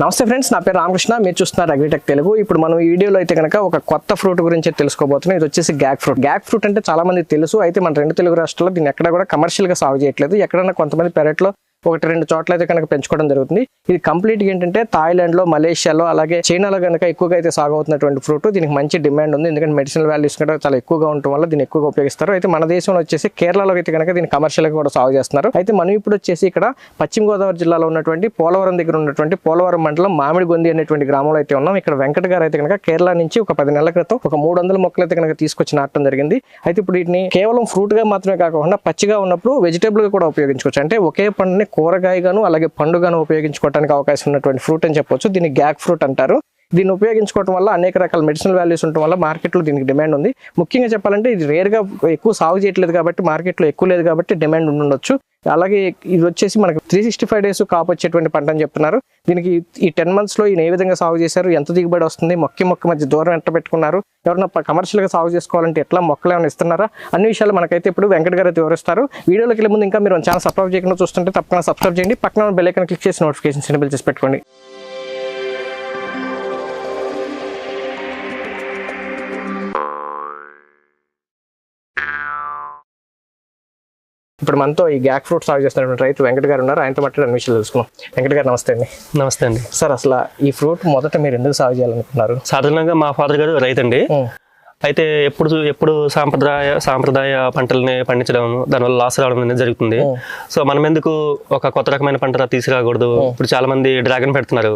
నమస్తే ఫ్రెండ్స్, నా పేరు రామకృష్ణ. మీరు చూస్తున్నారు అగ్రిటెక్ తెలుగు. ఇప్పుడు మనం ఈ వీడియోలో అయితే కనుక ఒక కొత్త ఫ్రూట్ గురించి తెలుసుకోబోతున్నాం. ఇది వచ్చేసి గ్యాక్ ఫ్రూట్. గ్యాక్ ఫ్రూట్ అంటే చాలా మంది తెలుసు. అయితే మన రెండు తెలుగు రాష్ట్రాల్లో దీన్ని ఎక్కడ కూడా కమర్షియల్ గా సాగు చేయట్లేదు. ఎక్కడన్నా కొంతమంది పెరట్లో ఒకటి రెండు చోట్ల అయితే కనుక పెంచుకోవడం జరుగుతుంది. ఇది కంప్లీట్ గా ఏంటంటే థాయిలాండ్ లో, మలేషియాలో, అలాగే చైనాలో కనుక ఎక్కువగా అయితే సాగు అవుతున్నటువంటి ఫ్రూట్. దీనికి మంచి డిమాండ్ ఉంది, ఎందుకంటే మెడిసినల్ వాల్యూస్ కూడా చాలా ఎక్కువగా ఉండటం వల్ల దీన్ని ఎక్కువగా ఉపయోగిస్తారు. అయితే మన దేశంలో వచ్చేసి కేరళలో అయితే కనుక దీన్ని కమర్షియల్ గా కూడా సాగు చేస్తున్నారు. అయితే మనం ఇప్పుడు వచ్చేసి ఇక్కడ పశ్చిమ గోదావరి జిల్లాలో ఉన్నటువంటి పోలవరం దగ్గర ఉన్నటువంటి పోలవరం మండలం మామిడిగొంది అనేటువంటి గ్రామంలో అయితే ఉన్నాం. ఇక్కడ వెంకట గారు అయితే కనుక కేరళ నుంచి ఒక 10 నెలల క్రితం ఒక 300 మొక్కలు అయితే కనుక తీసుకొచ్చి నాటడం జరిగింది. అయితే ఇప్పుడు వీటిని కేవలం ఫ్రూట్ గా మాత్రమే కాకుండా పచ్చిగా ఉన్నప్పుడు వెజిటేబుల్ గా కూడా ఉపయోగించుకోవచ్చు. అంటే ఒకే పండుని కూరగాయగాను అలాగే పండుగాను ఉపయోగించుకోవడానికి అవకాశం ఉన్నటువంటి ఫ్రూట్ అని చెప్పొచ్చు. దీన్ని గ్యాక్ ఫ్రూట్ అంటారు. దీన్ని ఉపయోగించుకోవడం వల్ల అనేక రకాల మెడిసినల్ వాల్యూస్ ఉండటం వల్ల మార్కెట్లో దీనికి డిమాండ్ ఉంది. ముఖ్యంగా చెప్పాలంటే ఇది రేర్ గా ఎక్కువ సాగు చేయట్లేదు కాబట్టి, మార్కెట్లో ఎక్కువ లేదు కాబట్టి డిమాండ్ ఉండొచ్చు. అలాగే ఇది వచ్చేసి మనకి 365 days కాపు వచ్చేటువంటి పంట అని చెప్తున్నారు. దీనికి ఈ 10 months లో ఈయన ఏ విధంగా సాగు చేశారు, ఎంత దిగుబడి వస్తుంది, మొక్క మధ్య దూరం ఎంత పెట్టుకున్నారు, ఎవరైనా కమర్షియల్ గా సాగు చేసుకోవాలంటే ఎట్లా మొక్కలు ఏమైనా ఇస్తున్నారా, అన్ని విషయాలు మనకైతే ఇప్పుడు వెంకట గారు అయితే వివరిస్తారు. వీడియోలోకి వెళ్ళే ముందు ఇంకా మీరు ఛానల్ సబ్స్క్రైబ్ చేయకుండా చూస్తుంటే తప్పకుండా సబ్స్క్రైబ్ చేయండి. పక్కన బెల్ ఐకాన్ క్లిక్ చేసి నోటిఫికేషన్స్ ఎనేబుల్ చేసి పెట్టుకోండి. ఇప్పుడు మనతో ఈ గ్యాక్ ఫ్రూట్ సాగు చేస్తున్నటువంటి రైతు వెంకట గారు ఉన్నారు. ఆయనతో మాట్లాడి అన్ని విషయాలు తెలుసుకున్నాం. వెంకట గారు నమస్తే అండి. నమస్తే అండి. సార్, అసలు ఈ ఫ్రూట్ మొదట మీరు ఎందుకు సాగు చేయాలనుకున్నారు? సాధారణంగా మా ఫాదర్ గారు రైతండి. అయితే ఎప్పుడు సాంప్రదాయ పంటల్ని పండించడం, దానివల్ల లాస్ రావడం అనేది జరుగుతుంది. సో మనం ఎందుకు ఒక కొత్త రకమైన పంట తీసుకురాకూడదు? ఇప్పుడు చాలా మంది డ్రాగన్ పెడుతున్నారు.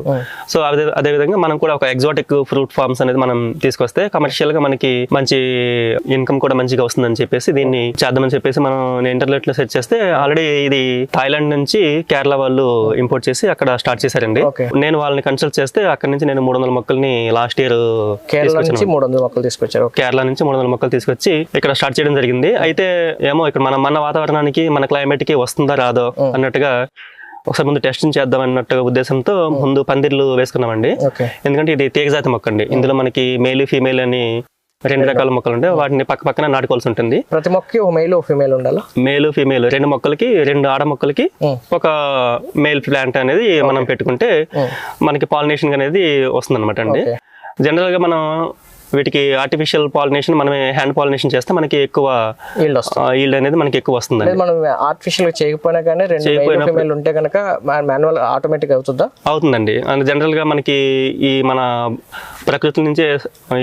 సో అదే విధంగా మనం కూడా ఒక ఎగ్జాటిక్ ఫ్రూట్ ఫార్మ్స్ అనేది మనం తీసుకొస్తే కమర్షియల్ గా మనకి మంచి ఇన్కమ్ కూడా మంచిగా వస్తుందని చెప్పేసి దీన్ని చేద్దామని చెప్పేసి మనం ఇంటర్నెట్ లో సెర్చ్ చేస్తే ఆల్రెడీ ఇది థాయిలాండ్ నుంచి కేరళ వాళ్ళు ఇంపోర్ట్ చేసి అక్కడ స్టార్ట్ చేశారండి. నేను వాళ్ళని కన్సల్ట్ చేస్తే అక్కడ నుంచి నేను 300 మొక్కల్ని లాస్ట్ ఇయర్ కేరళ నుంచి 300 మొక్కలు తీసుకొచ్చారు. కేరళ నుంచి 300 మొక్కలు తీసుకొచ్చి ఇక్కడ స్టార్ట్ చేయడం జరిగింది. అయితే ఏమో ఇక్కడ మన వాతావరణానికి, మన క్లైమేట్ కి వస్తుందా రాదో అన్నట్టుగా ఒకసారి ముందు టెస్టింగ్ చేద్దాం అన్నట్టుగా ఉద్దేశంతో ముందు పందిర్లు వేసుకున్నామండి. ఎందుకంటే ఇది తీగజాతి మొక్క అండి. ఇందులో మనకి మేల్ ఫీమేల్ అని 2 రకాల మొక్కలు ఉంటాయి. వాటిని పక్కన నాటుకోవాల్సి ఉంటుంది. ప్రతి మొక్కకి ఒక మేల్ ఫీమేల్ ఉండాలి. మేల్ ఫీమేల్ 2 మొక్కలకి 2 ఆడ మొక్కలకి ఒక మేల్ ప్లాంట్ అనేది మనం పెట్టుకుంటే మనకి పాలినేషన్ అనేది వస్తుంది అనమాట అండి. జనరల్ గా మనం వీటికి ఆర్టిఫిషియల్ పాలినేషన్, మనమే హ్యాండ్ పాలినేషన్ చేస్తే మనకి ఎక్కువ ఈల్డ్ అనేది మనకి ఎక్కువ వస్తుంది. మనం ఆర్టిఫిషియల్ గా చేయకపోయినా కానీ 2 ఫీమేల్ ఉంటే కనుక మాన్యువల్ ఆటోమేటిక్ అవుతుందండి. జనరల్ గా మనకి ఈ మన ప్రకృతి నుంచే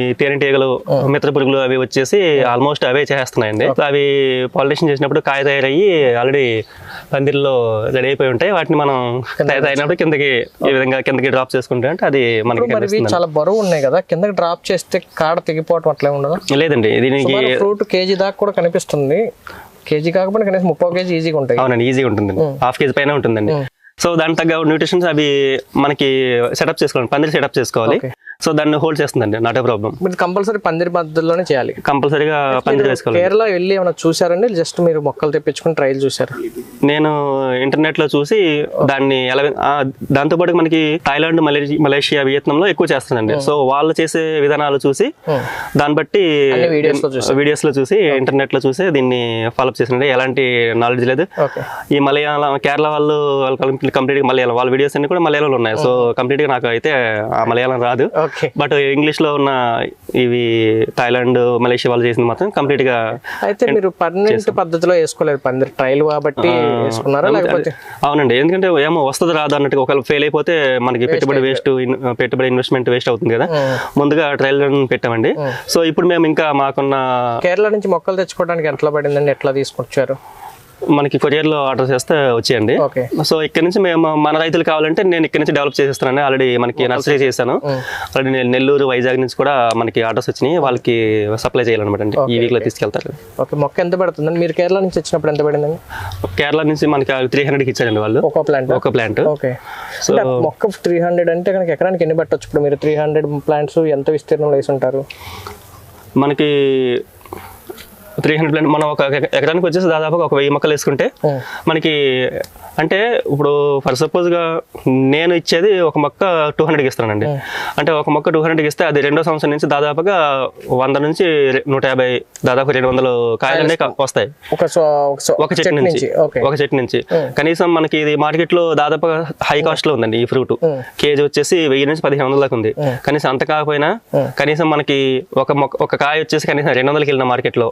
ఈ తేనెటీగలు, మిత్ర పురుగులు అవి వచ్చేసి ఆల్మోస్ట్ అవే చేస్తున్నాయండి. అవి పాలినేషన్ చేసినప్పుడు కాయ తయారయ్యి ఆల్రెడీ పందిర్లో రెడీ అయిపోయి ఉంటాయి. వాటిని మనం తయారైనప్పుడు కిందకి ఈ విధంగా కిందకి డ్రాప్ చేసుకుంటే అంటే అది మనకి చాలా బరువు ఉన్నాయి కదా, కిందకి డ్రాప్ చేస్తే కాడ తెగిపోవటం అట్లా ఉండదు? లేదండి, దీనికి ఫ్రూట్ కేజీ దాకా కూడా కనిపిస్తుంది. కేజీ కాకపోతే కనీసం 30 kg ఈజీగా ఉంటాయి. అవునండి, ఈజీగా ఉంటుంది. 1/2 kg పైన ఉంటుందండి. సో దానికి తగ్గ న్యూట్రిషన్స్ అవి మనకి సెటప్ చేసుకోవాలి, పందిరి సెటప్ చేసుకోవాలి. సో దాన్ని హోల్డ్ చేస్తుందండి, నాట్ ఏ ప్రాబ్లం. మీరు కంపల్సరీ పందిరి మధ్యలోనే చేయాలి. కంపల్సరీగా పందిరి వేసుకోవాలి. కేరళ వెళ్ళి ఏమైనా చూసారండి? జస్ట్ మీరు మొక్కలు తెప్పించుకుని ట్రయల్ చూసారు? నేను ఇంటర్నెట్ లో చూసి దాన్ని దాంతో పాటు మనకి థాయిలాండ్, మలేషియా, వియత్నాం లో ఎక్కువ చేస్తుందండి. సో వాళ్ళు చేసే విధానాలు చూసి దాన్ని బట్టి వీడియోస్ లో చూసి ఇంటర్నెట్ లో చూసి దీన్ని ఫాలోఅప్ చేసిండే. ఎలాంటి నాలెడ్జ్ లేదు. ఈ కేరళ వాళ్ళు కంప్లీట్ గా మలయాళం, వాళ్ళ వీడియోస్ అన్ని కూడా మలయాళంలో ఉన్నాయి. సో కంప్లీట్ గా నాకు అయితే ఆ మలయాళం రాదు. బట్ ఇంగ్లీష్ లో ఉన్న ఇవి థాయిలాండ్, మలేషియా వాళ్ళు చేసింది మాత్రం కంప్లీట్ గా. అయితే మీరు పర్మనెంట్ పద్ధతిలో వేసుకోలేదు, పందిరి ట్రయల్ కాబట్టి వేసుకున్నారా లేకపోతే? అవునండి, ఎందుకంటే ఏమో వస్తుంది రాదు అన్నట్టు ఒకవేళ ఫెయిల్ అయిపోతే మనకి పెట్టుబడి ఇన్వెస్ట్మెంట్ వేస్ట్ అవుతుంది కదా. ముందుగా ట్రయల్ పెట్టామండి. సో ఇప్పుడు మేము ఇంకా మాకున్న కేరళ నుంచి మొక్కలు తెచ్చుకోవడానికి ఎట్లా పడిందండి, ఎట్లా తీసుకొచ్చారు? మనకి కొరియర్ లో ఆర్డర్ చేస్తే వచ్చేయండి. సో ఇక్కడ నుంచి మేము మన రైతులు కావాలంటే నేను ఇక్కడ నుంచి డెవలప్ చేసేస్తానండి. ఆల్రెడీ మనకి నర్సరీ చేశాను. ఆల్రెడీ నెల్లూరు, వైజాగ్ నుంచి కూడా మనకి ఆర్డర్స్ వచ్చినాయి. వాళ్ళకి సప్లై చేయాలన్నమాట అండి. ఈ వీక్ లో తీసుకెళ్తారు. మొక్క ఎంత పడుతుందండి? మీరు కేరళ నుంచి వచ్చినప్పుడు ఎంత పడిందండి? కేరళ నుంచి మనకి 300కి ఇచ్చారండి వాళ్ళు ఒక ప్లాంట్. సో మొక్క 300 అంటే కనుక ఎకరానికి ఎన్ని పట్టొచ్చు? ఇప్పుడు మీరు 300 ప్లాంట్స్ ఎంత విస్తీర్ణంలో వేసి ఉంటారు? మనకి 300 ప్లాంట్ మనం ఒక ఎకరానికి వచ్చేసి దాదాపుగా ఒక 1000 మొక్కలు వేసుకుంటే మనకి అంటే ఇప్పుడు ఫర్ సపోజ్ గా నేను ఇచ్చేది ఒక మొక్క 200కి ఇస్తానండి. అంటే ఒక మొక్క 200కి ఇస్తే అది 2వ సంవత్సరం నుంచి దాదాపుగా 100 నుంచి 150 దాదాపు 200 కాయలనే వస్తాయి ఒక చెట్టు నుంచి. కనీసం మనకి ఇది మార్కెట్ లో దాదాపుగా హై కాస్ట్ లో ఉందండి ఈ ఫ్రూట్. కేజీ వచ్చేసి 1000 నుంచి 1500 దాకా ఉంది. కనీసం అంత కాకపోయినా కనీసం మనకి ఒక కాయ వచ్చేసి కనీసం 200కి వెళ్ళిన మార్కెట్ లో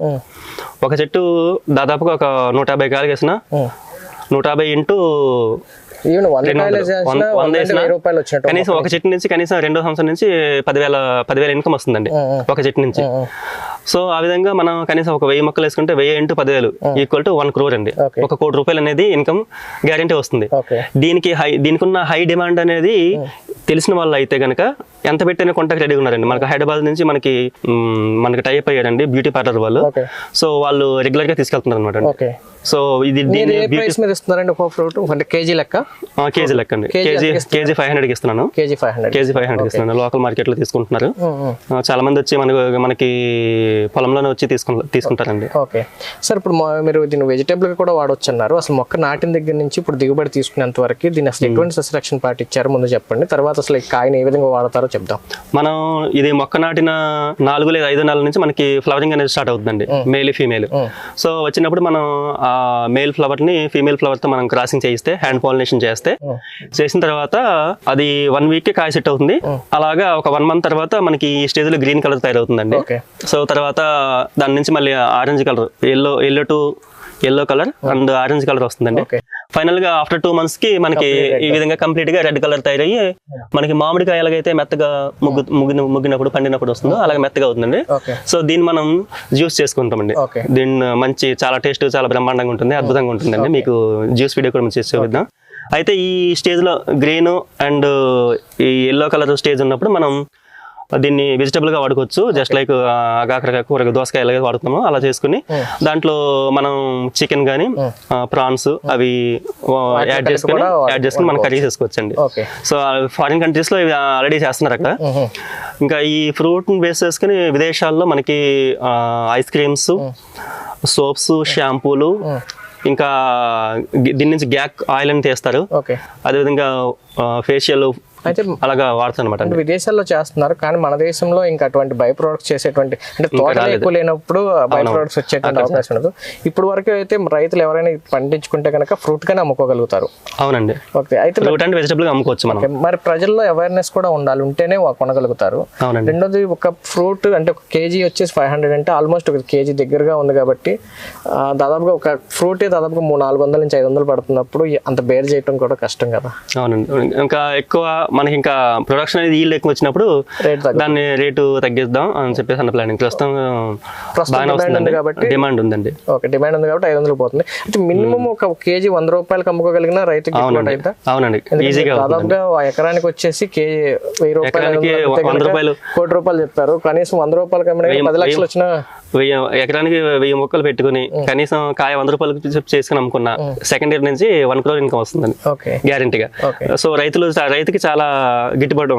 ఒక చెట్టు దాదాపుగా ఒక 150 కాయలు వేసిన 150 ఇంటూ కనీసం ఒక చెట్టు నుంచి కనీసం 2వ సంవత్సరం నుంచి 10,000 ఇన్కమ్ వస్తుందండి ఒక చెట్టు నుంచి. సో ఆ విధంగా మనం కనీసం ఒక 1000 మొక్కలు వేసుకుంటే 1000 ఇంటూ 10,000 ఈక్వల్ టు 1 crore అండి. 1 కోటి రూపాయలు అనేది ఇన్కమ్ గ్యారెంటీ వస్తుంది. దీనికి ఉన్న హై డిమాండ్ అనేది తెలిసిన వాళ్ళు అయితే కనుక ఎంత పెట్టినా కొంటకి రెడీ ఉన్నారండి. మనకి హైదరాబాద్ నుంచి మనకి టైప్ అయ్యారండి బ్యూటీ పార్లర్ వాళ్ళు. సో వాళ్ళు రెగ్యులర్ గా తీసుకెళ్తున్నారు అనమాట. సో ఇది కేజీ లెక్క అండి. కేజీ 500కి ఇస్తున్నాను. కేజీ 500కి ఇస్తున్నాను. లోకల్ మార్కెట్ లో తీసుకుంటున్నారు. చాలా మంది వచ్చి మనకి పొలంలోనే వచ్చి తీసుకుంటారండి. ఓకే సార్, ఇప్పుడు మీరు దీన్ని వెజిటేబుల్ గా కూడా వాడవచ్చు అన్నారు. అసలు మొక్క నాటిన దగ్గర నుంచి ఇప్పుడు దిగుబడి తీసుకునేంత వరకు దీన్ని అసలు ఎటువంటి సస్యరక్షణ పాటించారు ముందు చెప్పండి. తర్వాత అసలు ఈ కాయని ఏ విధంగా వాడతారో చెప్దాం. మనం ఇది మొక్క నాటిన 4 లేదా 5 నెలల నుంచి మనకి ఫ్లవరింగ్ అనేది స్టార్ట్ అవుతుందండి, మేల్ ఫీమేల్. సో వచ్చినప్పుడు మనం ఆ మేల్ ఫ్లవర్ ని ఫీమేల్ ఫ్లవర్ తో మనం క్రాసింగ్ చేయిస్తే, హ్యాండ్ పాలినేషన్ చేసిన తర్వాత అది 1 వీక్ కి కాయ సెట్ అవుతుంది. అలాగా ఒక 1 మంత్ తర్వాత మనకి ఈ స్టేజ్ లో గ్రీన్ కలర్ తయారవుతుందండి. సో తర్వాత దాని నుంచి మళ్ళీ orange colour, yellow colour and orange colour వస్తుందండి. ఫైనల్ గా ఆఫ్టర్ 2 months కి మనకి ఈ విధంగా కంప్లీట్ గా రెడ్ కలర్ తయారయ్యి మనకి మామిడికాయ ఎలాగైతే మెత్తగా ముగ్గినప్పుడు పండినప్పుడు వస్తుందో అలాగే మెత్తగా అవుతుందండి. సో దీన్ని మనం జ్యూస్ చేసుకుంటామండి. దీన్ని మంచి చాలా టేస్ట్ చాలా బ్రహ్మాండంగా ఉంటుంది, అద్భుతంగా ఉంటుందండి. మీకు జ్యూస్ వీడియో కూడా చేసి చూపిద్దాం. అయితే ఈ స్టేజ్ లో గ్రీన్ అండ్ ఈ ఎల్లో కలర్ స్టేజ్ ఉన్నప్పుడు మనం దీన్ని వెజిటబుల్ గా వాడుకోవచ్చు. జస్ట్ లైక్ ఆగాకరకాయ కూర దోసకాయ ఎలాగైతే వాడుతున్నామో అలా చేసుకుని దాంట్లో మనం చికెన్ గానీ ప్రాన్స్ అవి యాడ్ చేసుకుని మనం కర్రీ చేసుకోవచ్చు అండి. సో ఫారిన్ కంట్రీస్ లో ఆల్రెడీ చేస్తున్నారు అక్కడ. ఇంకా ఈ ఫ్రూట్ బేస్ చేసుకుని విదేశాల్లో మనకి ఐస్ క్రీమ్స్, సోప్స్, షాంపూలు, ఇంకా దీని నుంచి గ్యాక్ ఆయిల్ అని తీస్తారు. అదేవిధంగా ఫేషియల్ అయితే అలాగా వాడుతారు అనమాట. విదేశాల్లో చేస్తున్నారు కానీ మన దేశంలో ఇంకా అటువంటి బై ప్రొడక్ట్స్ చేసేటువంటి అంటే తోటలు ఎక్కువ లేనప్పుడు బై ప్రొడక్ట్స్ వచ్చేటువంటి అవకాశం ఉండదు. ఇప్పుడు వరకు అయితే రైతులు ఎవరైనా పండించుకుంటే కనుక ఫ్రూట్ గానే అమ్ముకోగలుగుతారు. అవునండి. ఓకే, అయితే ఫ్రూట్ అండ్ వెజిటబుల్ అమ్ముకోవచ్చు మనం. మరి ప్రజల్లో అవేర్నెస్ కూడా ఉండాలి, ఉంటేనే కొనగలుగుతారు. రెండోది ఒక ఫ్రూట్ అంటే ఒక కేజీ వచ్చేసి 500 అంటే ఆల్మోస్ట్ ఒక కేజీ దగ్గరగా ఉంది కాబట్టి దాదాపుగా ఒక ఫ్రూటే దాదాపుగా 400 నుంచి 500 పడుతున్నప్పుడు అంత బేర్ చేయడం కూడా కష్టం కదా. అవునండి. ఇంకా ఎక్కువ మనకి ఇంకా ప్రొడక్షన్ అనేది ఈల్డ్ ఎక్కువ వచ్చినప్పుడు దాన్ని రేటు తగ్గిద్దాం అని చెప్పేసి అన్న ప్లానింగ్. ప్రస్తుతం డిమాండ్ ఉందండి. ఓకే, డిమాండ్ ఉంది కాబట్టి 500 పోతుంది. అయితే మినిమం ఒక కేజీ 100 రూపాయలకి అమ్ముకోగలిగిన రైతుకి అవునండి ఈజీగా దాదాపుగా ఎకరానికి వచ్చేసి 1000 రూపాయలు కోటి రూపాయలు చెప్పారు. కనీసం 100 రూపాయలకి అమ్మిన 10 లక్షలు వచ్చిన ఎకరానికి 1000 మొక్కలు పెట్టుకుని కనీసం కాయ 100 రూపాయలు చేసుకుని అమ్ముకున్న సెకండ్ ఇయర్ నుంచి 1 crore ఇన్కమ్ వస్తుందండి గ్యారెంటీగా. సో రైతుకి చాలా గిట్టుబాటు,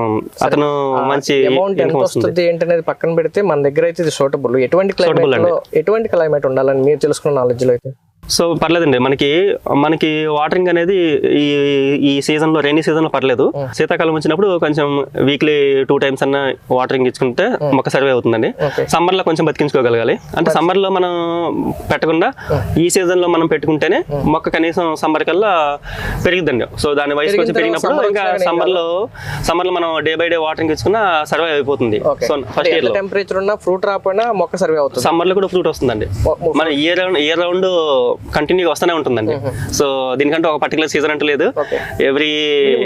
అతను మంచి అమౌంట్ వస్తుంది ఏంటనేది పక్కన పెడితే మన దగ్గర అయితే ఇది సూటబుల్. ఎటువంటి క్లైమేట్ ఉండాలని మీరు తెలుసుకున్న నాలెడ్జ్ లో అయితే సో పర్లేదండి. మనకి వాటరింగ్ అనేది ఈ సీజన్ లో రైనీ సీజన్ లో పర్లేదు. శీతాకాలం వచ్చినప్పుడు కొంచెం వీక్లీ 2 times అన్న వాటరింగ్ ఇచ్చుకుంటే మొక్క సర్వే అవుతుందండి. సమ్మర్ లో కొంచెం బతికించుకోగలగాలి. అంటే సమ్మర్ లో మనం పెట్టకుండా ఈ సీజన్ లో మనం పెట్టుకుంటేనే మొక్క కనీసం సమ్మర్ కల్లా పెరిగిద్దండి. సో దాని వయసు వచ్చి పెరిగినప్పుడు ఇంకా సమ్మర్ లో మనం డే బై డే వాటరింగ్ ఇచ్చుకున్నా సర్వే అయిపోతుంది. సో ఫస్ట్ ఇయర్ లో టెంపరేచర్ ఉన్న ఫ్రూట్ రాకపోయినా మొక్క సర్వే అవుతుంది. సమ్మర్ లో కూడా ఫ్రూట్ వస్తుందండి. మన ఇయర్ రౌండ్ కంటిన్యూగా వస్తూనే ఉంటుందండి. సో దీనికంటే ఒక పర్టికులర్ సీజన్ అంటే లేదు. ఎవ్రీ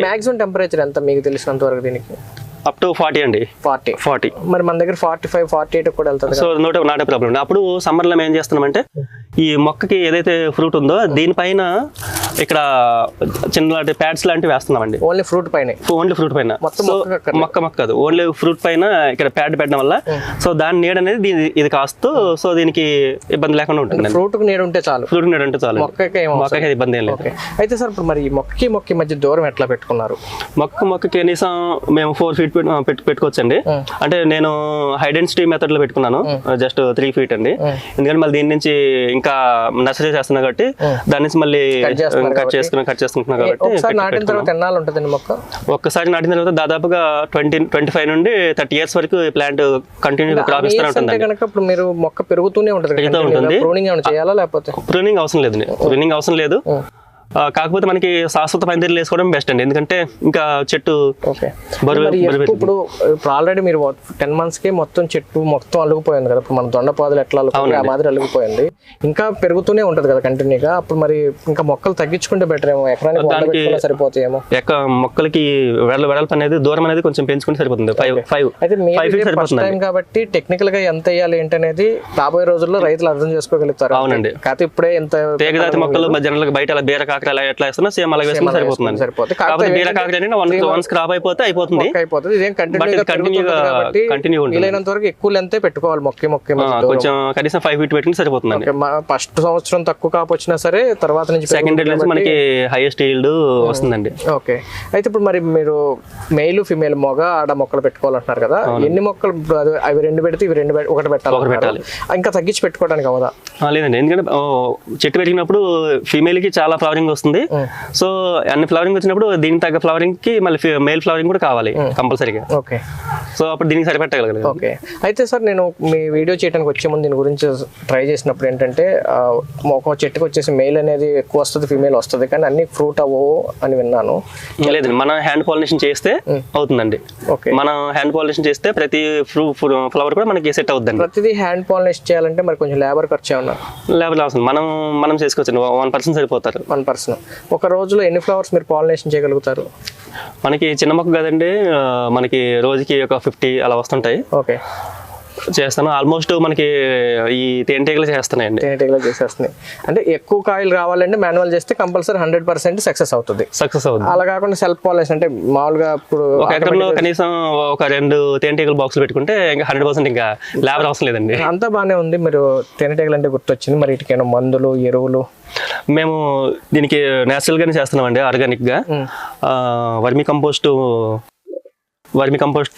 మాక్సిమం టెంపరేచర్ ఎంత మీకు తెలిసినంత వరకు దీనికి? అప్ టు 40 అండి. 40 మరి మన దగ్గర 45, 48 కూడా వెళ్తుంది. So not a problem. అప్పుడు సమ్మర్ లో ఏం చేస్తున్నామంటే ఈ మొక్కకి ఏదైతే ఫ్రూట్ ఉందో దీనిపైన ఇక్కడ చిన్న ప్యాడ్స్ లాంటివి వేస్తున్నామండి. ఓన్లీ ఫ్రూట్ పైన సో మొక్క కాదు, ఓన్లీ ఫ్రూట్ పైన ఇక్కడ ప్యాడ్ పెట్టడం వల్ల సో దాని నీడ అనేది ఇది కాస్తూ సో దీనికి ఇబ్బంది లేకుండా ఉంటుంది. ఫ్రూట్ నీడ ఉంటే చాలు, మొక్కకి ఇబ్బంది ఏం లేదు. అయితే సార్ ఇప్పుడు మరి మొక్కకి మధ్య దూరం ఎట్లా పెట్టుకున్నారు? మొక్కకి కనీసం మేము 4 feet పెట్టుకోవచ్చండి. అంటే నేను హై డెన్సిటీ మెథడ్ లో పెట్టుకున్నాను, జస్ట్ 3 feet అండి. ఎందుకంటే మళ్ళీ దీని నుంచి ఇంకా నర్సరీ చేస్తున్నా కాబట్టి దాని నుంచి మళ్ళీ కట్ చేసుకుంటున్నా కాబట్టి ఒకసారి నాటిన తర్వాత ఎన్నాళ్ళు ఉంటుందండి మొక్క? ఒక్కసారి నాటిన తర్వాత దాదాపుగా 25 నుండి 30 years వరకు ప్లాంట్ కంటిన్యూగా క్రాప్ ఇస్తూనే ఉంటుంది. ఇప్పుడు మీరు మొక్క పెరుగుతూనే ఉంటుంది, ప్రూనింగ్ అవసరం లేదు. కాకపోతే మనకి శాశ్వత పందిర్లు వేసుకోవడం బెస్ట్ అండి, ఎందుకంటే ఇంకా చెట్టు ఇప్పుడు ఆల్రెడీ మీరు 10 months కి చెట్టు మొత్తం అల్లుకుపోయింది కదా. ఇప్పుడు మన దొండపాదులు ఎట్లా అల్లుకుపోయి ఆ మాదిరి అల్లుకుపోయింది, ఇంకా పెరుగుతూనే ఉంటది కదా కంటిన్యూగా. అప్పుడు మరి ఇంకా మొక్కలు తగ్గించుకుంటే బెటర్ ఏమో, ఎకరానికి సరిపోతాయేమో. మొక్కలకి వెడల్పు అనేది దూరం అనేది కొంచెం పెంచుకుంటే సరిపోతుంది. 5 అయితే ఫస్ట్ టైం కాబట్టి టెక్నికల్ గా ఎంత వేయాలి ఏంటనేది రాబోయే రోజుల్లో రైతులు అర్థం చేసుకోగలుగుతారు. అవునండి. కాకపోతే ఇప్పుడే ఎంత తీగజాతి మొక్కలు జనరల్ బయట అలా బీర కాకర ఎట్లా వేస్తున్నా సేమ్ అలా వేసుకుని సరిపోతుంది. కాకపోతే బీర కాకర వన్స్ క్రాప్ అయిపోతే అయిపోతుంది. కంటిన్యూ వీలైనంత వరకు ఎక్కువ లెంత్ పెట్టుకోవాలి మొక్క కొంచెం కనీసం 5 feet పెట్టుకుని సరిపోతుంది. ఫస్ట్ సంవత్సరం తక్కువ కాపు వచ్చినా సరే తర్వాత నుంచి సెకండ్ ఇయర్ నుంచి మనకి హైయెస్ట్ ఈల్డ్ వస్తుందండి. ఓకే. అయితే ఇప్పుడు మరి మీరు మెయిల్ ఫిమేల్ మొగ ఆడ మొక్కలు పెట్టుకోవాలంటున్నారు కదా, ఎన్ని మొక్కలు? అవి 2 పెడితే ఇవి 2 ఒకటి పెట్టాలి, ఇంకా తగ్గించి పెట్టుకోవడానికి అవదా? లేదండి, ఎందుకంటే చెట్టు పెరిగినప్పుడు ఫీమేల్ కి చాలా ఫ్లవరింగ్ వస్తుంది. సో అన్ని ఫ్లవరింగ్ వచ్చినప్పుడు దీనికి తగ్గ ఫ్లవరింగ్ కి మళ్ళీ మెయిల్ ఫ్లవరింగ్ కూడా కావాలి కంపల్సరీగా. ఓకే. సో అప్పుడు దీనికి సరిపెట్టగలగాలి. ఓకే. అయితే సార్ నేను మీ వీడియో చేయడానికి వచ్చే ముందు దీని గురించి ట్రై చేసినప్పుడు ఏంటంటే ఒక చెట్టుకు వచ్చేసి మెయిల్ అనేది ఎక్కువ వస్తుంది, ఫీమేల్ వస్తుంది, కానీ అన్ని ఫ్రూట్ అవ్వవు అని విన్నాను. లేదండి, మనం హ్యాండ్ పాలినేషన్ చేస్తే అవుతుందండి. ఓకే. మనం హ్యాండ్ పాలినేషన్ చేస్తే ప్రతి ఫ్లవర్ కూడా మనకి సెట్ అవుతుంది. ప్రతిదీ హ్యాండ్ పాలినేషన్ చేయాలంటే మరి కొంచెం లేబర్ ఖర్చు ఏమన్నా? లేబర్ అవసరం, మనం చేసుకోవచ్చు. 1% సరిపోతారు. 1%. ఒక రోజులో ఎన్ని ఫ్లవర్స్ మీరు పాలినేషన్ చేయగలుగుతారు? మనకి చిన్న మొక్క కదండి, మనకి రోజుకి ఒక 50 అలా వస్తుంటాయి. ఓకే. చేస్తాను. ఆల్మోస్ట్ మనకి ఈ తేనెటీగలు చేస్తున్నాయండి. తేనెటీగలు చేసేస్తున్నాయి అంటే ఎక్కువ కాయలు రావాలంటే మాన్యువల్ చేస్తే కంపల్సరీ 100% సక్సెస్ అవుతుంది. అలా కాకుండా సెల్ఫ్ పాలినేషన్ అంటే మామూలుగా ఇప్పుడు ఒక ఎకరంలో కనీసం ఒక 2 తేనెటీగల బాక్సులు పెట్టుకుంటే ఇంకా 100% ఇంకా లేబర్ అవసరం లేదండి. అంతా బాగానే ఉంది. మీరు తేనెటీగలు అంటే గుర్తొచ్చింది, మరి వీటికైనా మందులు ఎరువులు? మేము దీనికి నేచురల్ గానే చేస్తున్నామండి, ఆర్గానిక్ గా. వర్మి కంపోస్ట్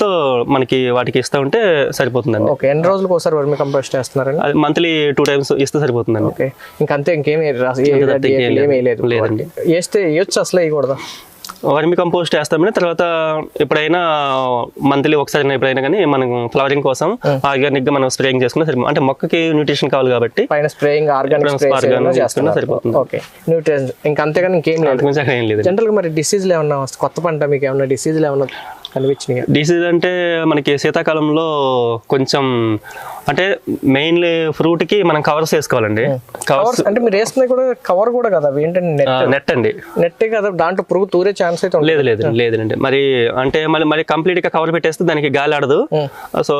తో మనకి వాటికి ఇస్తా ఉంటే సరిపోతుందండి. ఓకే. ఎన్ని రోజులకు ఒకసారి వర్మి కంపోస్ట్ చేస్తున్నారండి? అది మంత్లీ 2 times ఇస్తే సరిపోతుందండి. ఓకే. ఇంకంతే, ఇంకేమి లేదండి. వేస్తే వేయొచ్చు, అసలు వేయకూడదు? వర్మి కంపోస్ట్ వేస్తామని తర్వాత ఎప్పుడైనా మంత్లీ ఒకసారి ఎప్పుడైనా కానీ మనం ఫ్లవరింగ్ కోసం ఆర్గానిక్ గా మనం స్ప్రేయింగ్ చేసుకున్నా సరిపోతుంది. అంటే మొక్కకి న్యూట్రిషన్ కావాలి కాబట్టి పైన స్ప్రేయింగ్ ఆర్గానిక్ చేస్తున్నా సరిపోతుంది. ఓకే. న్యూట్రిషన్ ఇంకా అంతేగాని ఇంకేం లేదు. జనరల్ గా మరి డిసీజ్లు ఏమన్నా కొత్త పంట మీకు ఏమన్నా డిసీజ్లు ఏమన్నా కనిపించినాయి? డిసీజ్ అంటే మనకి శీతాకాలంలో కొంచెం అంటే మెయిన్లీ ఫ్రూట్ కి మనం కవర్స్ వేసుకోవాలండి. కవర్స్ అంటే మీరు వేసుకునే కూడా కవర్ కూడా కదా, ఏంటంటే నెట్ అండి. నెట్టే కదా, దాంట్లో పురుగు తూరే ఛాన్స్ అయితే లేదండి. మరి అంటే మళ్ళీ కంప్లీట్ గా కవర్ పెట్టేస్తే దానికి గాలి ఆడదు, సో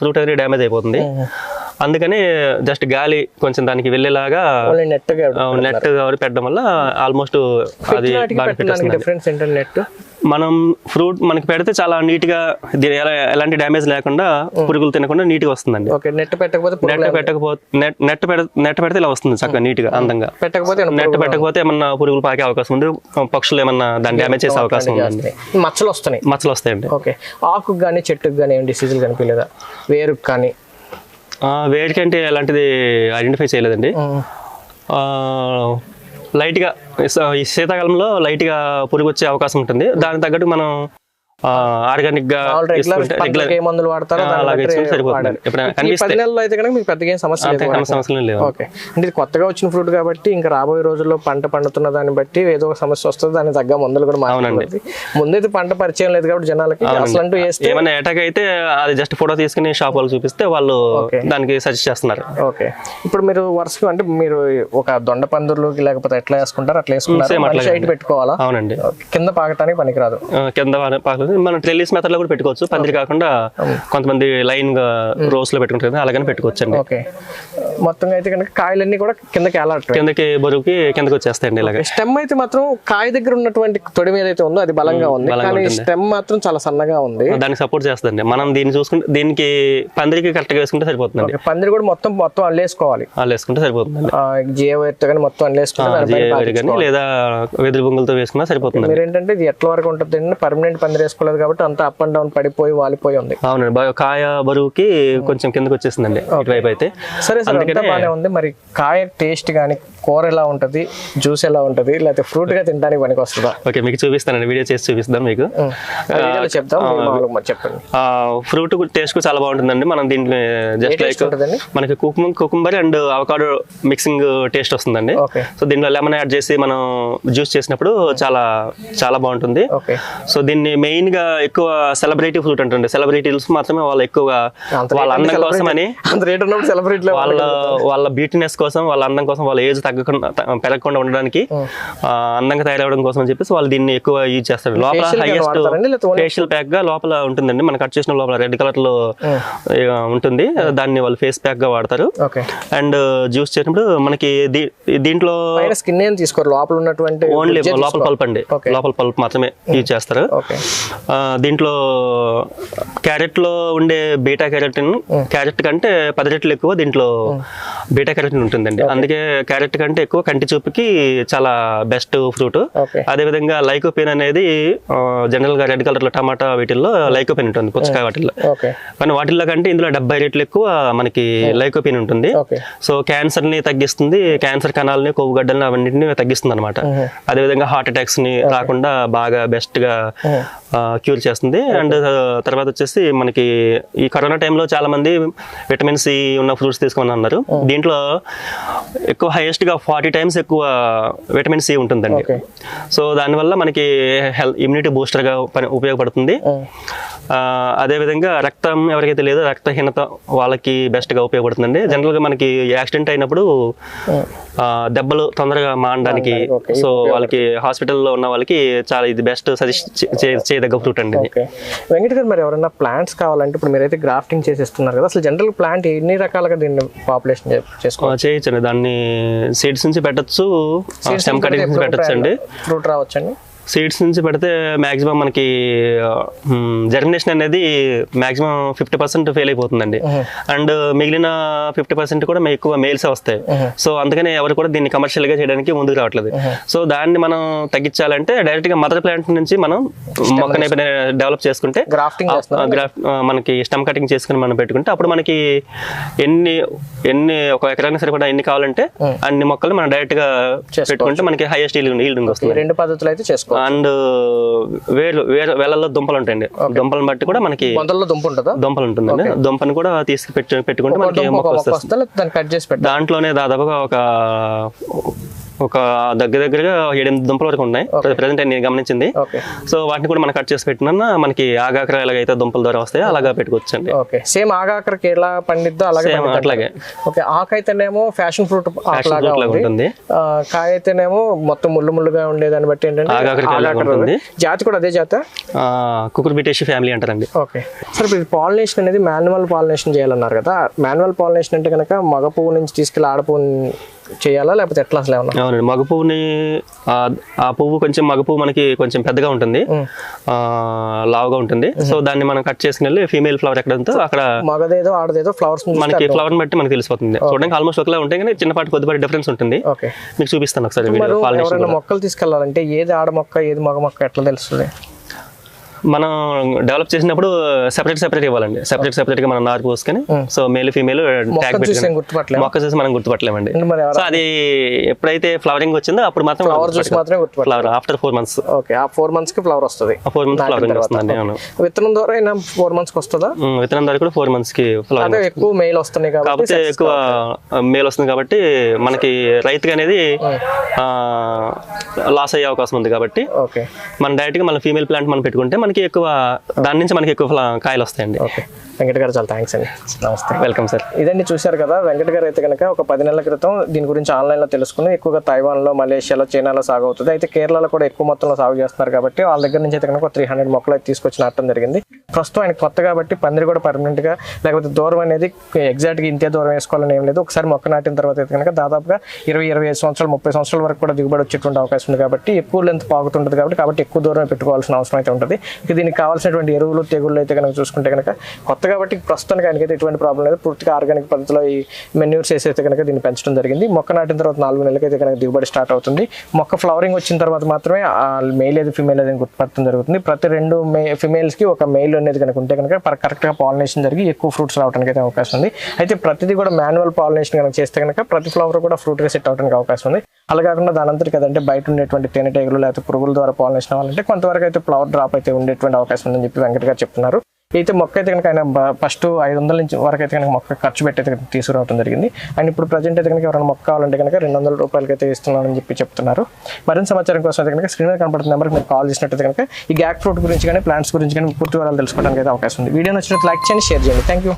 ఫ్రూట్ అనేది డ్యామేజ్ అయిపోతుంది. అందుకని జస్ట్ గాలి కొంచెం దానికి వెళ్ళేలాగా నెట్ కవర్ పెట్టడం వల్ల ఆల్మోస్ట్ అది డిఫరెన్స్ ఏంటంటే నెట్ మనం ఫ్రూట్ మనకి పెడితే చాలా నీట్ గా ఎలాంటి డ్యామేజ్ లేకుండా పురుగులు తినకుండా నీట్ గా వస్తుందండి. నెట్ పెడితే ఇలా వస్తుంది చక్కగా నీట్ గా అందంగా. నెట్ పెట్టకపోతే ఏమన్నా పురుగులు పాకే అవకాశం ఉంది, పక్షులు ఏమన్నా దాన్ని డ్యామేజ్ చేసే అవకాశం ఉందండి. మచ్చలు వస్తాయండి. ఓకే. ఆకుకు కానీ చెట్టుకు కానీ ఏం డిసీజులు కనిపించలేదా? వేరుకు కానీ? వేడికంటే ఎలాంటిది ఐడెంటిఫై చేయలేదండి. లైట్గా ఈ శీతాకాలంలో లైట్గా పురుగు వచ్చే అవకాశం ఉంటుంది. దానికి తగ్గట్టు మనం ఆర్గానిక్ గా మందులు వాడతారు అంటే కొత్తగా వచ్చిన ఫ్రూట్ కాబట్టి ఇంకా రాబోయే రోజుల్లో పంట పండుతున్న దాన్ని బట్టి ఏదో ఒక సమస్య వస్తుంది, దానికి తగ్గ మందులు కూడా మాట్లాడాలి. ముందైతే పంట పరిచయం లేదు కాబట్టి జనాలకి అసలు ఏమైనా అటాక్ అయితే అది జస్ట్ ఫోటో తీసుకుని షాప్ వాళ్ళు చూపిస్తే వాళ్ళు దానికి సజెస్ట్ చేస్తున్నారు. ఓకే. ఇప్పుడు మీరు వరుసగా అంటే మీరు ఒక దొండ పందుర్లోకి లేకపోతే ఎట్లా వేసుకుంటారు అట్లా వేసుకుంటారు, పెట్టుకోవాలా? అవునండి. కింద పాకటానికి పనికిరాదు, కింద పాకలేదు మనం ట్రెల్లిస్ మెథడ్ లో కూడా పెట్టుకోవచ్చు, పందిరి కాకుండా కొంతమంది లైన్ గా రోస్ లో పెట్టుకుంటారు అలాగనే పెట్టుకోవచ్చు అండి. ఓకే, మొత్తంగా అయితే కనుక కాయలన్నీ కూడా కిందకి ఎలాంటి కిందకి బరువుకి కిందకి వచ్చేస్తాయండి ఇలాగ. స్టెమ్ అయితే మాత్రం కాయ దగ్గర ఉన్నటువంటి తొడి మీద అయితే ఉందో అది బలంగా ఉంది, కానీ స్టెమ్ మాత్రం చాలా సన్నగా ఉంది, దానికి సపోర్ట్ చేస్తుందండి. మనం దీన్ని చూసుకుంటే దీనికి పందిరికి కరెక్ట్ గా వేసుకుంటే సరిపోతుందండి. పందిరి కూడా మొత్తం అల్లేసుకోవాలి, వేసుకుంటే సరిపోతుందండి. జియో వైర్ కానీ మొత్తం అల్లేసుకుంటే లేదా వెదురు బొంగులతో వేసుకున్నా సరిపోతుంది. మీరు ఏంటంటే ఇది ఎట్ల వరకు ఉంటుంది, పర్మనెంట్ పందిరి వేసుకోలేదు కాబట్టి అంత అప్ అండ్ డౌన్ పడిపోయి వాలిపోయి ఉంది. అవునండి, కాయ బరువుకి కొంచెం కిందకి వచ్చేసిందండి ఇటువైపు అయితే. సరే సార్, అంతా బాగానే ఉంది. మరి కాయ టేస్ట్ కానీ కూర ఎలా ఉంటది, జ్యూస్ ఎలా ఉంటది, లేకపోతే ఫ్రూట్ గా తినడానికి పనికి వస్తుందా? ఓకే, మీకు చూపిస్తానండి, వీడియో చేసి చూపిస్తాను మీకు, చెప్తాం. చెప్పండి. ఫ్రూట్ టేస్ట్ చాలా బాగుంటుందండి. మనం దీంట్లో జస్ట్ లైక్ మనకి cucumber and avocado mixing taste వస్తుందండి. సో దీంట్లో లెమన్ యాడ్ చేసి మనం జ్యూస్ చేసినప్పుడు చాలా చాలా బాగుంటుంది. సో దీన్ని మెయిన్ గా ఎక్కువ సెలబ్రిటీ ఫ్రూట్ అంటుంది. సెలబ్రిటీస్ మాత్రమే వాళ్ళు ఎక్కువగా వాళ్ళ అందం కోసం అని, వాళ్ళ బ్యూటీనెస్ కోసం, వాళ్ళ అందం కోసం, వాళ్ళ ఏజ్ పెరగకుండా ఉండడానికి, అందంగా తయారవడం కోసం అని చెప్పేసి వాళ్ళు దీన్ని ఎక్కువ యూజ్ చేస్తారు. లోపల హైయెస్ట్ ఫేషియల్ ప్యాక్ గా లోపల ఉంటుందండి. మనం కట్ చేసిన లోపల రెడ్ కలర్ లో ఉంటుంది, దాన్ని వాళ్ళు ఫేస్ ప్యాక్ గా వాడతారు. అండ్ జ్యూస్ చేసినప్పుడు మనకి దీంట్లో స్కిన్ ఏం తీసుకోరు, లోపల ఉన్నటువంటి ఓన్లీ లోపల పల్ప్ అండి, లోపల పల్ప్ మాత్రమే యూజ్ చేస్తారు. దీంట్లో క్యారెట్ లో ఉండే బీటా క్యారెటిన్ క్యారెట్ కంటే 10 రెట్లు ఎక్కువ దీంట్లో బీటా క్యారెటిన్ ఉంటుందండి. అందుకే క్యారెట్ కంటే ఎక్కువ కంటి చూపుకి చాలా బెస్ట్ ఫ్రూట్. అదే విధంగా లైకోపెన్ అనేది జనరల్ గా రెడ్ కలర్ లో టమాటా వీటిల్లో లైకోపెన్ ఉంటుంది, పుచ్చకాయ వాటిల్లో, కానీ వాటిల్లో కంటే ఇందులో 70 రెట్లు ఎక్కువ మనకి లైకోపెన్ ఉంటుంది. సో క్యాన్సర్ ని తగ్గిస్తుంది, క్యాన్సర్ కణాలని, కొవ్వు గడ్డల్ని అవన్నింటిని తగ్గిస్తుంది అనమాట. అదేవిధంగా హార్ట్ అటాక్స్ ని రాకుండా బాగా బెస్ట్ గా క్యూర్ చేస్తుంది. అండ్ తర్వాత వచ్చేసి మనకి ఈ కరోనా టైంలో చాలా మంది విటమిన్ సి ఉన్న ఫ్రూట్స్ తీసుకోమని అన్నారు. దీంట్లో ఎక్కువ హైయెస్ట్ గా 40 times ఎక్కువ విటమిన్ సి ఉంటుందండి. సో దానివల్ల మనకి ఇమ్యూనిటీ బూస్టర్ గా ఉపయోగపడుతుంది. అదేవిధంగా రక్తం ఎవరికైతే లేదో రక్తహీనత వాళ్ళకి బెస్ట్ గా ఉపయోగపడుతుందండి. జనరల్ గా మనకి యాక్సిడెంట్ అయినప్పుడు దెబ్బలు తొందరగా మానడానికి, సో వాళ్ళకి హాస్పిటల్లో ఉన్న వాళ్ళకి చాలా ఇది బెస్ట్ సజెస్ట్ చేయదగ్గ ఫ్రూట్ అండి. వెంకట్ గారు, మరి ఎవరైనా ప్లాంట్స్ కావాలంటే ఇప్పుడు మీరైతే గ్రాఫ్టింగ్ చేసేస్తున్నారు కదా, అసలు జనరల్ ప్లాంట్ ఎన్ని రకాలుగా దీన్ని పాపులేషన్ చేయొచ్చండి. దాన్ని సీడ్స్ నుంచి పెట్టచ్చు, స్టెమ్ కటింగ్ నుంచి పెట్టచ్చు అండి, ఫ్రూట్ రావచ్చండి. సీడ్స్ నుంచి పెడితే మాక్సిమం మనకి జర్మినేషన్ అనేది మాక్సిమం 50% ఫెయిల్ అయిపోతుందండి. అండ్ మిగిలిన 50% కూడా ఎక్కువ మెయిల్సే వస్తాయి. సో అందుకని ఎవరు కూడా దీన్ని కమర్షియల్ గా చేయడానికి ముందుకు రావట్లేదు. సో దాన్ని మనం తగ్గించాలంటే డైరెక్ట్ గా మదర్ ప్లాంట్ నుంచి మనం మొక్కని డెవలప్ చేసుకుంటే, మనకి స్టెమ్ కటింగ్ చేసుకుని మనం పెట్టుకుంటే అప్పుడు మనకి ఎన్ని ఒక ఎకరానికి సరిపడా ఎన్ని కావాలంటే అన్ని మొక్కలు మనం డైరెక్ట్ గా పెట్టుకుంటే మనకి హైయెస్ట్ ఈల్డింగ్ వస్తుంది. 2 పద్ధతులు అయితే చేసుకోవచ్చు. అండ్ వేళ్ళల్లో దుంపలు ఉంటాయండి, దుంపలను బట్టి కూడా మనకి దుంపలు ఉంటుందండి. దుంపను కూడా తీసుకు పెట్టుకుంటే మనకి మొక్క వస్తుంది. దాంట్లోనే దాదాపుగా ఒక దగ్గరగా 7-8 దుంపల వరకు ఉన్నాయి ప్రెసెంట్ నేను గమనించింది. సో వాటిని కూడా మనం కట్ చేసి పెట్టినా మనకి ఆగాకర ఎలాగైతే దుంపల ద్వారా వస్తాయో అలాగా పెట్టుకోవచ్చు అండి. సేమ్ ఆగాకరకి ఎలా పండిద్దో అట్లాగే. ఆకు అయితేనేమో ఫ్యాషన్ ఫ్రూట్ ఉంటుంది, కాయ అయితేనేమో మొత్తం ముళ్ళుగా ఉండేదాన్ని బట్టి ఏంటంటే ఆగాకర జాతి కూడా అదే జాత, కుకుర్బిటేసి ఫ్యామిలీ అంటారండి. ఓకే సార్, ఇప్పుడు పాలినేషన్ అనేది మాన్యువల్ పాలినేషన్ చేయాలన్నారు కదా, మాన్యువల్ పాలినేషన్ అంటే కనుక మగ పువ్వు నుంచి తీసుకెళ్ళి ఆడ పువ్వు చేయాలా లేకపోతే ఎట్లా అసలు ఏమన్నా? అవునండి, మగ పువ్వుని ఆ పువ్వు కొంచెం మగ పువ్వు మనకి కొంచెం పెద్దగా ఉంటుంది, లావుగా ఉంటుంది. సో దాన్ని మనం కట్ చేసుకుని ఫీమేల్ ఫ్లవర్ ఎక్కడ ఉందో అక్కడ మగదేదో ఆడదేదో ఫ్లవర్స్ మనకి ఫ్లవర్ బట్టి మనకి తెలిసిపోతుంది. చూడడానికి ఆల్మోస్ట్ ఒకలా ఉంటాయి కానీ చిన్నపాటి కొద్దిపాటి డిఫరెన్స్ ఉంటుంది. మీకు చూపిస్తాను ఒకసారి. ఎవరైనా మొక్కలు తీసుకెళ్లాలంటే ఏది ఆడ మొక్క ఏది మగ మొక్క ఎట్లా తెలుస్తుంది? మనం డెవలప్ చేసినప్పుడు సెపరేట్ ఇవ్వాలండి. సెపరేట్ గా మనం నారు పోసుకొని, సో మేల్ ఫీమేల్ ట్యాగ్ పెట్టుకుని మొక్క చూసి మనం గుర్తుపట్టలేమండి. సో అది ఎప్పుడైతే ఫ్లవరింగ్ వచ్చిందో అప్పుడు మాత్రం ఫ్లవర్ ఆఫ్టర్ 4 months. ఓకే, ఆ 4 months కి ఫ్లవర్ వస్తుంది. 4 months ఫ్లవరింగ్ వస్తుందండి. అవును, విత్తనం ద్వారా 4 months కి వస్తుందా? విత్తనం ద్వారా కూడా 4 months కి ఫ్లవరింగ్. ఎక్కువ మేల్ వస్తున్నాయి కాబట్టి ఎక్కువ మేల్ వస్తుంది కాబట్టి మనకి రైతుకి అనేది లాస్ అయ్యే అవకాశం ఉంది. కాబట్టి మనం డైరెక్ట్ గా మన ఫీమేల్ ప్లాంట్ మనం పెట్టుకుంటే మనకి మనకి ఎక్కువ దాని నుంచి మనకి ఎక్కువ కాయలు వస్తాయండి. ఓకే వెంకట్ గారు చాలా థ్యాంక్స్ అండి. నమస్తే. Welcome sir. ఇదండి చూశారు కదా, వెంకట్ గారు అయితే కనుక ఒక 10 నెలల క్రితం దీని గురించి ఆన్లైన్లో తెలుసుకుని ఎక్కువగా తైవాన్లో, మలేషియాలో, చైనాలో సాగు అవుతుంది. అయితే కేరళలో కూడా ఎక్కువ మొత్తంలో సాగు చేస్తున్నారు కాబట్టి వాళ్ళ దగ్గర నుంచి అయితే కనుక 300 మొక్కలు అయితే తీసుకొచ్చి నాటడం జరిగింది. ప్రస్తుతం ఆయన కొత్త కాబట్టి పందిరి కూడా పర్మనెంట్గా, లేకపోతే దూరం అనేది ఎగ్జాక్ట్గా ఇంతే దూరం వేసుకోవాలని ఏం లేదు. ఒకసారి మొక్క నాటిన తర్వాత అయితే కనుక దాదాపుగా 20-25 సంవత్సరాలు 30 సంవత్సరాల వరకు కూడా దిగుబడి వచ్చేటువంటి అవకాశం ఉంది కాబట్టి ఎక్కువ లెంత్ పాగుతుంటుంది కాబట్టి ఎక్కువ దూరం పెట్టుకోవాల్సిన అవసరం అయితే ఉంటుంది. ఇక దీనికి కావాల్సినటువంటి ఎరువులు, తెగుళ్ళు అయితే కనుక చూసుకుంటే కనుక కొత్త కాబట్టి ప్రస్తుతానికి ఆయనకైతే ఎటువంటి ప్రాబ్లం లేదు. పూర్తిగా ఆర్గానిక్ పద్ధతిలో ఈ మెన్యూర్స్ వేసి కనుక దీన్ని పెంచడం జరిగింది. మొక్క నాటిన తర్వాత 4 నెలలకైతే కనుక దిగుబడి స్టార్ట్ అవుతుంది. మొక్క ఫ్లవరింగ్ వచ్చిన తర్వాత మాత్రమే మేల్ ఏది ఫిమేల్ ఏది గుర్తుపట్టడం జరుగుతుంది. ప్రతి 2 ఫిమేల్స్కి ఒక మెయిల్ అనేది కనుక ఉంటే కనుక కరెక్ట్గా పాలినేషన్ జరిగి ఎక్కువ ఫ్రూట్స్ రావడానికి అయితే అవకాశం ఉంది. అయితే ప్రతిదీ కూడా మాన్యువల్ పాలినేషన్ కనుక చేస్తే కనుక ప్రతి ఫ్లవర్ కూడా ఫ్రూట్గా సెట్ అవడానికి అవకాశం ఉంది. అలా కాకుండా దాని అంతటి కదంటే బయట ఉండేటువంటి తేనెటీగలు లేకపోతే పురుగుల ద్వారా పాలినేషన్ అవ్వాలంటే కొంతవరకు అయితే ఫ్లవర్ డ్రాప్ అయితే ఉండేటువంటి అవకాశం ఉందని చెప్పి వెంకట్ గారు చెప్తున్నారు. అయితే మొక్క అయితే కనుక ఆయన ఫస్ట్ 500 నుంచి వరకు అయితే కనుక మొక్క ఖర్చు పెట్టి అయితే తీసుకురావడం జరిగింది. అండ్ ఇప్పుడు ప్రజెంట్ అయితే కనుక ఎవరైనా మొక్క కావాలంటే కనుక 200 రూపాయలకి అయితే ఇస్తున్నానని చెప్పి చెప్తున్నారు. మరింత సమాచారం కోసం అయితే కనుక స్క్రీన్ మీద కనపడుతున్న నెంబర్కి మీరు కాల్ చేసినట్టయితే కనుక ఈ గ్యాక్ ఫ్రూట్ గురించి కానీ ప్లాంట్స్ గురించి కానీ పూర్తి వివరాలు తెలుసుకోవడానికి అయితే అవకాశం ఉంది. వీడియో నచ్చినట్టు లైక్ చేయండి, షేర్ చేయండి. Thank you.